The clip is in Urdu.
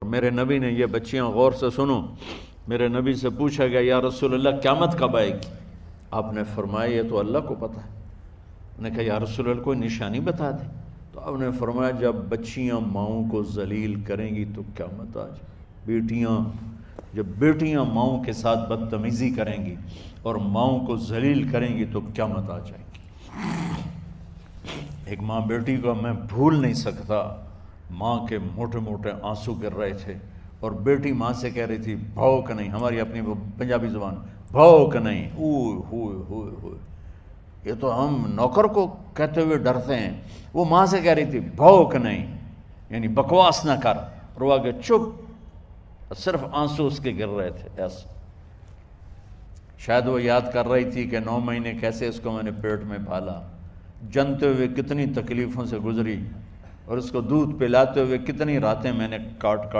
میرے نبی نے یہ بچیاں غور سے سنو، میرے نبی سے پوچھا گیا یا رسول اللہ قیامت کب آئے گی؟ آپ نے فرمایا یہ تو اللہ کو پتہ ہے۔ نے کہا یا رسول اللہ کوئی نشانی بتا دیں۔ تو آپ نے فرمایا جب بچیاں ماؤں کو ذلیل کریں گی تو قیامت آ جائے۔ جب بیٹیاں ماؤں کے ساتھ بدتمیزی کریں گی اور ماؤں کو ذلیل کریں گی تو قیامت آ جائے گی۔ ایک ماں بیٹی کو میں بھول نہیں سکتا، ماں کے موٹے موٹے آنسو گر رہے تھے اور بیٹی ماں سے کہہ رہی تھی بھوک نہیں، ہماری اپنی پنجابی زبان بھوک نہیں، اوئے ہوئے ہوئے ہوئے، یہ تو ہم نوکر کو کہتے ہوئے ڈرتے ہیں، وہ ماں سے کہہ رہی تھی بھوک نہیں، یعنی بکواس نہ کر، اور وہ آگے چپ، صرف آنسو اس کے گر رہے تھے ایسا۔ شاید وہ یاد کر رہی تھی کہ 9 مہینے کیسے اس کو میں نے پیٹ میں پالا، جنتے ہوئے کتنی تکلیفوں سے گزری، اور اس کو دودھ پلاتے ہوئے کتنی راتیں میں نے کاٹ